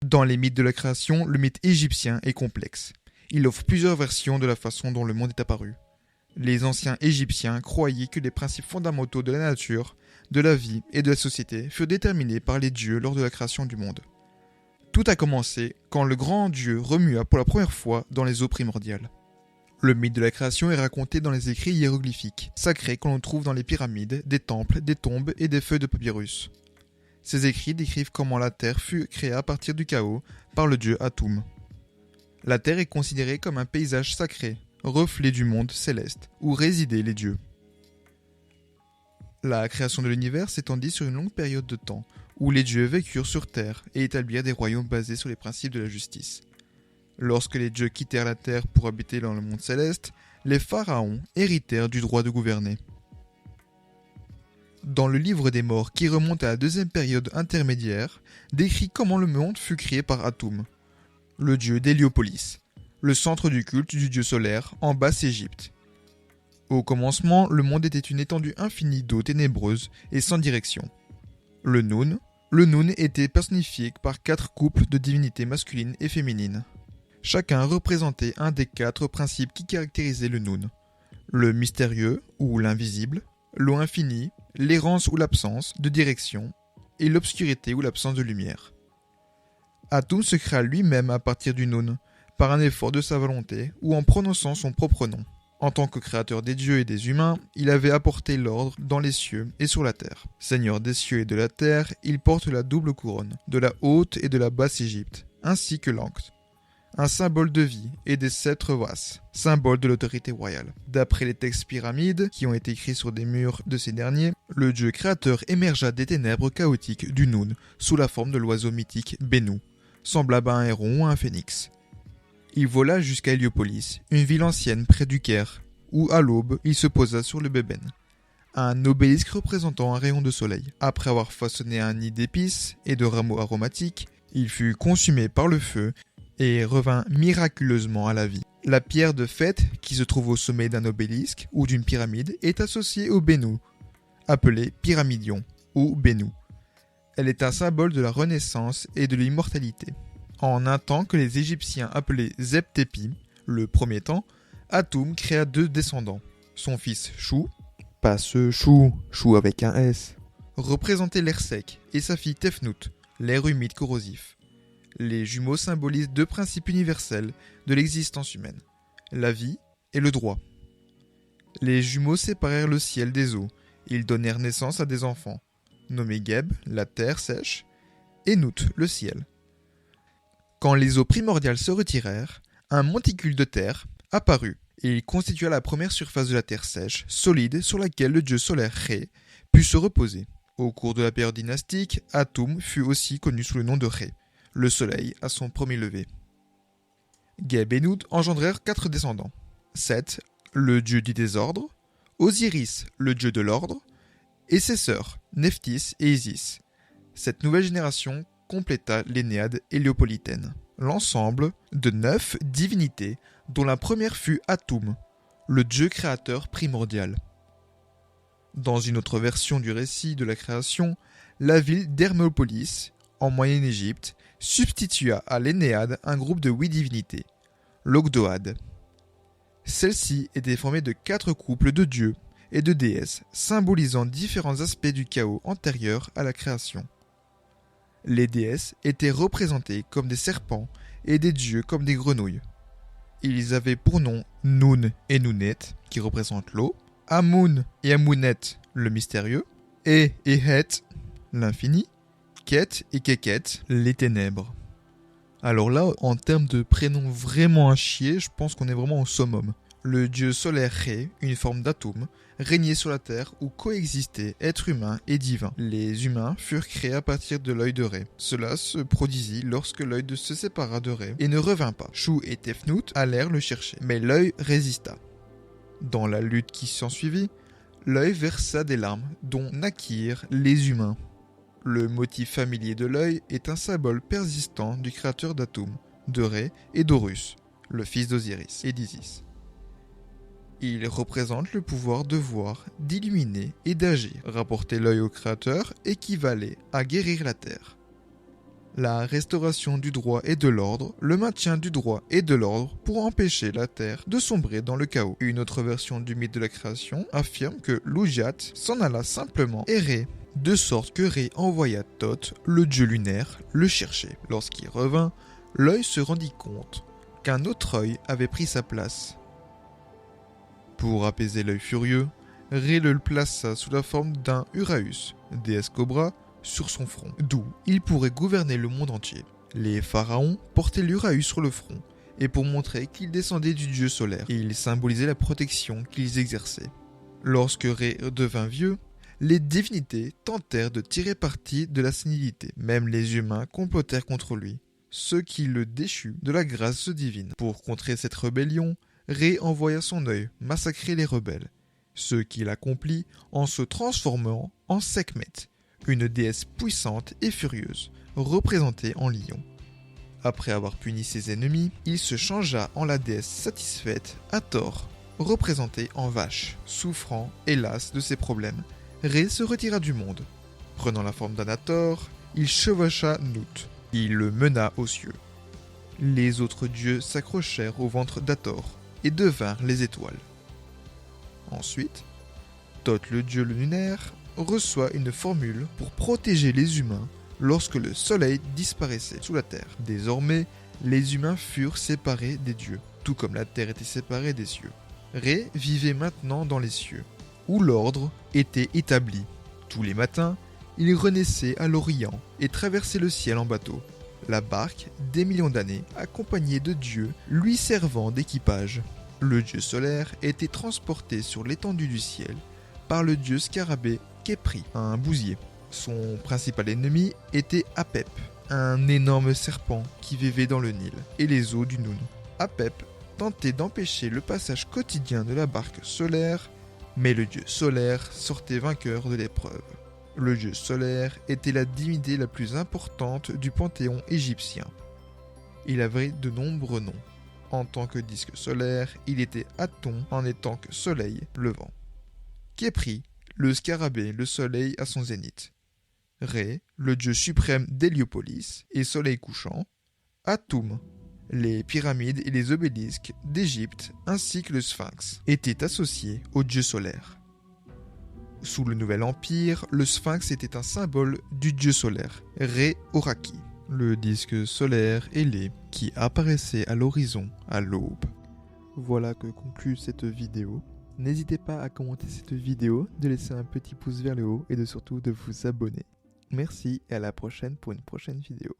Dans les mythes de la création, le mythe égyptien est complexe. Il offre plusieurs versions de la façon dont le monde est apparu. Les anciens Égyptiens croyaient que les principes fondamentaux de la nature, de la vie et de la société furent déterminés par les dieux lors de la création du monde. Tout a commencé quand le grand dieu remua pour la première fois dans les eaux primordiales. Le mythe de la création est raconté dans les écrits hiéroglyphiques, sacrés que l'on trouve dans les pyramides, des temples, des tombes et des feuilles de papyrus. Ces écrits décrivent comment la terre fut créée à partir du chaos par le dieu Atum. La terre est considérée comme un paysage sacré, reflet du monde céleste, où résidaient les dieux. La création de l'univers s'étendit sur une longue période de temps, où les dieux vécurent sur terre et établirent des royaumes basés sur les principes de la justice. Lorsque les dieux quittèrent la terre pour habiter dans le monde céleste, les pharaons héritèrent du droit de gouverner. Dans le livre des morts, qui remonte à la deuxième période intermédiaire, décrit comment le monde fut créé par Atum, le dieu d'Héliopolis, le centre du culte du dieu solaire en Basse-Égypte. Au commencement, le monde était une étendue infinie d'eau ténébreuse et sans direction. Le Nun était personnifié par 4 couples de divinités masculines et féminines. Chacun représentait un des 4 principes qui caractérisaient le Nun. Le mystérieux ou l'invisible, l'eau infinie, l'errance ou l'absence de direction, et l'obscurité ou l'absence de lumière. Atum se créa lui-même à partir du Nun, par un effort de sa volonté ou en prononçant son propre nom. En tant que créateur des dieux et des humains, il avait apporté l'ordre dans les cieux et sur la terre. Seigneur des cieux et de la terre, il porte la double couronne, de la haute et de la basse Égypte, ainsi que l'Ankh, un symbole de vie et des sceptres vastes, symbole de l'autorité royale. D'après les textes pyramides, qui ont été écrits sur des murs de ces derniers, le dieu créateur émergea des ténèbres chaotiques du Nun, sous la forme de l'oiseau mythique Bénou, semblable à un héron ou à un phénix. Il vola jusqu'à Héliopolis, une ville ancienne près du Caire, où à l'aube, il se posa sur le Bébène, un obélisque représentant un rayon de soleil. Après avoir façonné un nid d'épices et de rameaux aromatiques, il fut consumé par le feu et revint miraculeusement à la vie. La pierre de fête, qui se trouve au sommet d'un obélisque ou d'une pyramide, est associée au Bénou, appelé Pyramidion ou Bénou. Elle est un symbole de la renaissance et de l'immortalité. En un temps que les Égyptiens appelaient Zep-Tepi, le premier temps, Atum créa 2 descendants. Son fils Chou, pas ce Chou, Chou avec un S, représentait l'air sec, et sa fille Tefnut, l'air humide corrosif. Les jumeaux symbolisent 2 principes universels de l'existence humaine, la vie et le droit. Les jumeaux séparèrent le ciel des eaux, ils donnèrent naissance à des enfants, nommés Geb, la terre sèche, et Nut, le ciel. Quand les eaux primordiales se retirèrent, un monticule de terre apparut, et il constitua la première surface de la terre sèche, solide, sur laquelle le dieu solaire Ré put se reposer. Au cours de la période dynastique, Atum fut aussi connu sous le nom de Ré, le soleil à son premier lever. Geb et Nut engendrèrent 4 descendants. Seth, le dieu du désordre, Osiris, le dieu de l'ordre, et ses sœurs, Nephthys et Isis. Cette nouvelle génération compléta l'Énéade héliopolitaine. L'ensemble de 9 divinités, dont la première fut Atum, le dieu créateur primordial. Dans une autre version du récit de la création, la ville d'Hermopolis, en Moyenne-Égypte, substitua à l'Énéade un groupe de 8 divinités, l'Ogdoad. Celle-ci était formée de 4 couples de dieux et de déesses, symbolisant différents aspects du chaos antérieur à la création. Les déesses étaient représentées comme des serpents et des dieux comme des grenouilles. Ils avaient pour nom Nun et Nunet, qui représentent l'eau, Amun et Amunet, le mystérieux, et Het, l'infini, Ket et Keket, les ténèbres. Alors là, en termes de prénoms vraiment à chier, je pense qu'on est vraiment au summum. Le dieu solaire Ré, une forme d'atome, régnait sur la terre où coexistaient êtres humains et divins. Les humains furent créés à partir de l'œil de Ré. Cela se produisit lorsque l'œil se sépara de Ré et ne revint pas. Chou et Tefnut allèrent le chercher, mais l'œil résista. Dans la lutte qui s'ensuivit, l'œil versa des larmes dont naquirent les humains. Le motif familier de l'œil est un symbole persistant du créateur d'Atum, de Ré et d'Horus, le fils d'Osiris et d'Isis. Il représente le pouvoir de voir, d'illuminer et d'agir. Rapporter l'œil au créateur équivalait à guérir la terre. la restauration du droit et de l'ordre, le maintien du droit et de l'ordre pour empêcher la Terre de sombrer dans le chaos. Une autre version du mythe de la création affirme que Lougiat s'en alla simplement errer, de sorte que Ré envoya Thoth, le dieu lunaire, le chercher. Lorsqu'il revint, l'œil se rendit compte qu'un autre œil avait pris sa place. Pour apaiser l'œil furieux, Ré le plaça sous la forme d'un Uraeus, déesse cobra, sur son front, d'où il pourrait gouverner le monde entier. Les pharaons portaient l'Uraeus sur le front, et pour montrer qu'il descendait du dieu solaire, il symbolisait la protection qu'ils exerçaient. Lorsque Ré devint vieux, les divinités tentèrent de tirer parti de la sénilité. Même les humains complotèrent contre lui, ce qui le déchut de la grâce divine. Pour contrer cette rébellion, Ré envoya son œil massacrer les rebelles, ce qu'il accomplit en se transformant en Sekhmet, une déesse puissante et furieuse, représentée en lion. Après avoir puni ses ennemis, il se changea en la déesse satisfaite, Hathor, représentée en vache. Souffrant, hélas, de ses problèmes, Ré se retira du monde. Prenant la forme d'un Hathor, il chevaucha Nout. Il le mena aux cieux. Les autres dieux s'accrochèrent au ventre d'Hathor et devinrent les étoiles. Ensuite, Thoth, le dieu lunaire, reçoit une formule pour protéger les humains lorsque le soleil disparaissait sous la terre. Désormais, les humains furent séparés des dieux, tout comme la terre était séparée des cieux. Ré vivait maintenant dans les cieux, où l'ordre était établi. Tous les matins, il renaissait à l'Orient et traversait le ciel en bateau. La barque, des millions d'années, accompagnée de dieux, lui servant d'équipage. Le dieu solaire était transporté sur l'étendue du ciel par le dieu scarabée Khépri, un bousier. Son principal ennemi était Apep, un énorme serpent qui vivait dans le Nil et les eaux du Noun. Apep tentait d'empêcher le passage quotidien de la barque solaire, mais le dieu solaire sortait vainqueur de l'épreuve. Le dieu solaire était la divinité la plus importante du panthéon égyptien. Il avait de nombreux noms. En tant que disque solaire, il était Aton en étant que soleil levant. Khépri, le scarabée, le soleil à son zénith. Ré, le dieu suprême d'Héliopolis et soleil couchant. Atum, les pyramides et les obélisques d'Égypte ainsi que le sphinx étaient associés au dieu solaire. Sous le Nouvel Empire, le sphinx était un symbole du dieu solaire, Ré-Oraki, le disque solaire ailé qui apparaissait à l'horizon à l'aube. Voilà que conclut cette vidéo. N'hésitez pas à commenter cette vidéo, de laisser un petit pouce vers le haut et surtout de vous abonner. Merci et à la prochaine pour une prochaine vidéo.